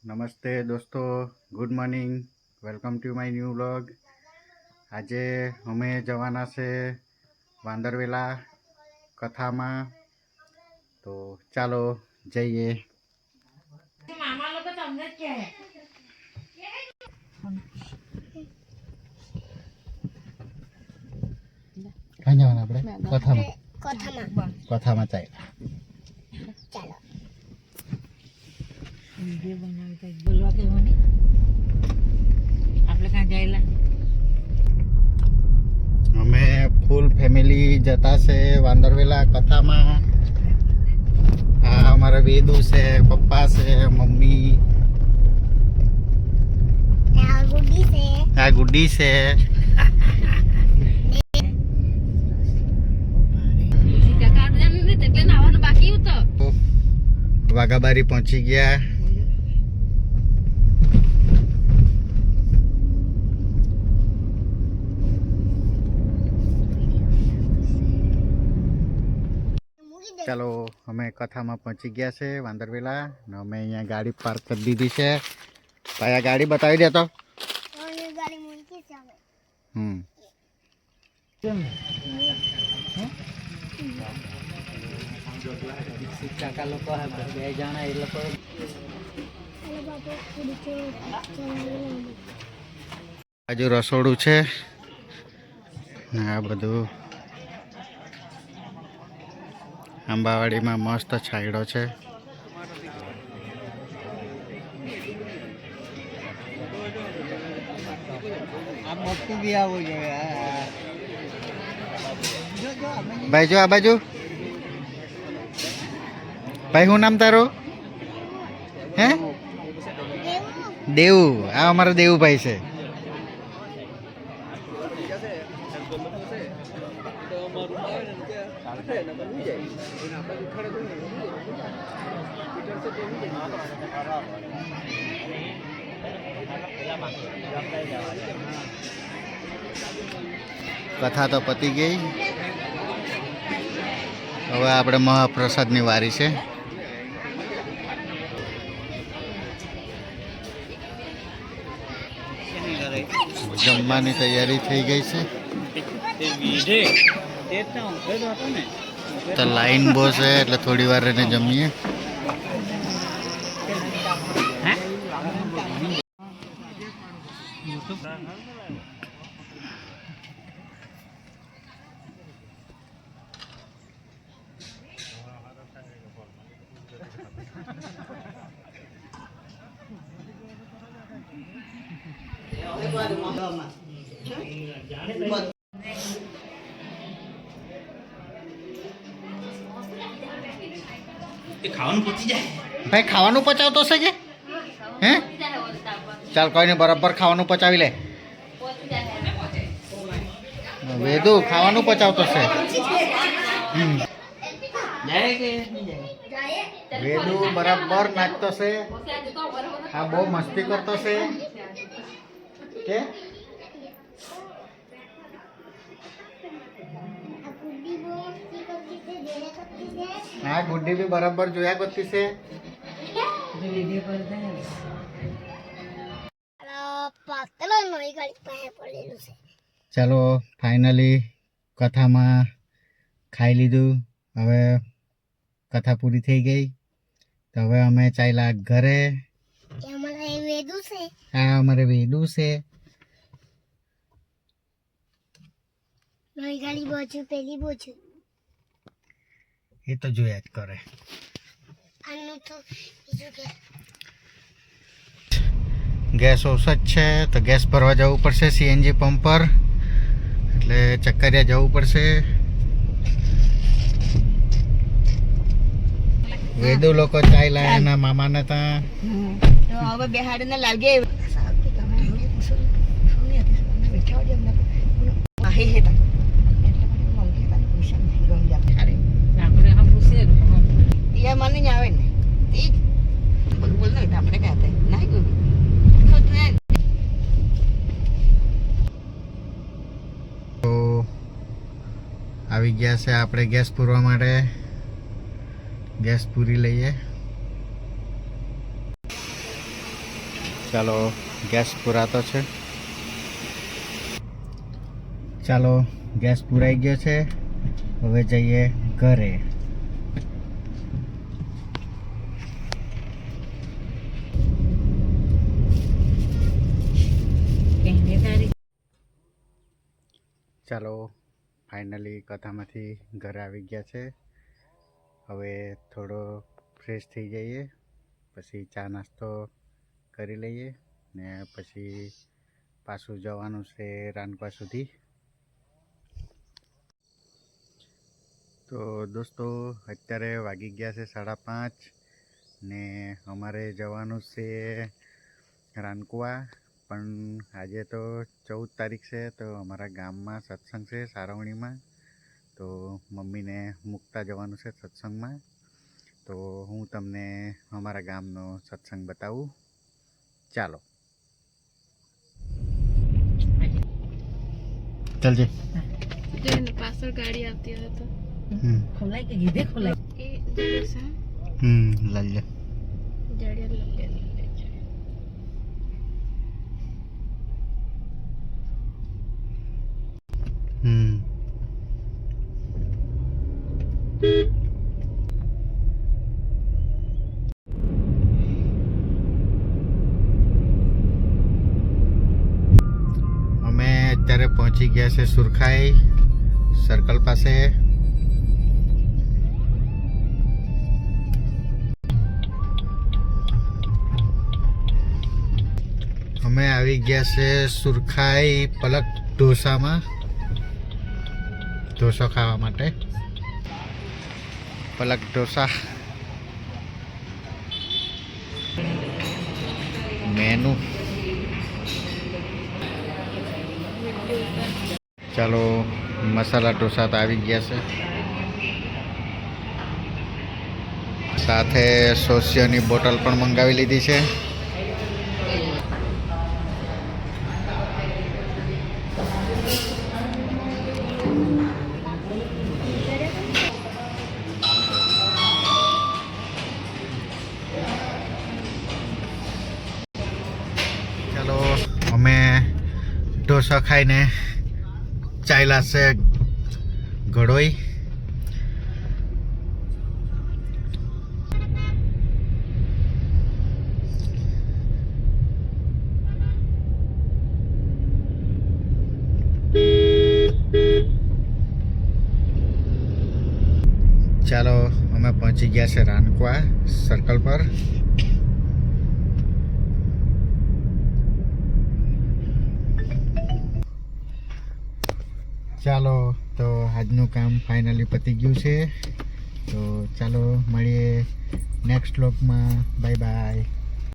નમસ્તે દોસ્તો, good morning, welcome to my new vlog. આજે અમે જવાના છે વાંદરવેલા કથામાં, તો ચાલો જઈએ. ક્યાં જવાના આપણે? કથામાં ચાલો. બોલવા કેવું નહીં આપણે ક્યાં જાયેલા. અમે ફૂલ ફેમિલી જતા છે વાંદરવેલા કથામાં. આ અમારા વેદુ છે, પપ્પા છે, મમ્મી, આ ગુડી છે. વાઘાબારી પહોંચી ગયા. ચાલો, અમે કથામાં પહોંચી ગયા છે વાંદરવેલા. ને અમે અહીંયા ગાડી પાર્ક કરી દીધી છે. ભાઈ આ ગાડી બતાવી દે તો. કાકા લોકો બે જણા એ લોકો બાજુ રસોડું છે ને આ બધું આંબાવાડીમાં મસ્ત છાંયડો છે. ભાઈ જો આ બાજુ. ભાઈ શું નામ તારું? હે? દેવ. આ અમારા દેવુભાઈ છે. કથા તો પતી ગઈ. હવે આપણે મહાપ્રસાદની વારી છે. જમવાની તૈયારી થઈ ગઈ છે. તો લાઈન બહુ છે એટલે થોડી વાર એને જમીએ. ભાઈ ખાવાનું પચાવતો છે કે? હે ચાલ કોઈ નહીં, બરાબર ખાવાનું પચાવી લે. વેદુ ખાવાનું પચાવતો છે. વેદુ બરાબર નાચતો છે. આ બહુ મસ્તી કરતો છે કે? હા, ગુડ્ડી બી બરાબર જોયા કરતી છે. ચાલો ફાઇનલી કથામાં ખાઈ લીધું. હવે કથા પૂરી થઈ ગઈ તો હવે અમે ચાલ્યા ઘરે. હા, અમારે વેદુ છે. એ તો જોયા જ કરે. ગેસ ઓછો જ છે તો ગેસ ભરવા જવું પડશે સીએનજી પંપ પર. એટલે ચક્કરિયા જવું પડશે. વેદુ લોકો ચાય લાયા એના મામાને ત્યાં. હવે બેહાડીને લાગે મને જ આવે ને બોલ આપણે ક્યાં થાય ના ગયું. તો આવી ગયા છે આપણે ગેસ પૂરવા માટે. ગેસ પૂરી લઈએ. ચાલો ગેસ પૂરાતો છે. ચાલો ગેસ પૂરાઈ ગયો છે. હવે જઈએ ઘરે. ચાલો ફાઇનલી કથામાંથી ઘરે આવી ગયા છે. હવે થોડો ફ્રેશ થઈ જઈએ, પછી ચા નાસ્તો કરી લઈએ ને પછી પાછું જવાનું છે રાનપા સુધી. તો દોસ્તો અત્યારે વાગી ગયા છે 5:30 ને અમારે જવાનું છે રાનકુવા. પણ આજે તો 14 તારીખ છે, તો અમારા ગામમાં સત્સંગ છે સારવણીમાં. તો મમ્મીને મૂકતા જવાનું છે સત્સંગમાં. તો હું તમને અમારા ગામનો સત્સંગ બતાવું. ચાલો ચાલજે. પાછળ ગાડી આવતી હોય તો ખોલાય કે કીધે ખોલાય એ જગ્યા છે લઈ લે. જાડિયા લગે અમે અત્યારે પહોંચી ગયા છે સુરખાઈ સર્કલ પાસે. અમે આવી ગયા છે સુરખાઈ પલક ઢોસામાં ઢોસો ખાવા માટે. પલક ઢોસા મેનુ. ચાલો મસાલા ઢોસા તો આવી ગયા છે, સાથે સોસિયોની બોટલ પણ મંગાવી લીધી છે. ચાલો અમે ઢોસા ખાઈને ચાલ્યા છે ઘડોઈ. ચાલો અમે પહોંચી ગયા છે રાનકુવા સર્કલ પર. ચાલો તો આજનું કામ ફાઇનલી પતી ગયું છે. તો ચાલો મળીએ નેક્સ્ટ વ્લોગમાં. Bye bye.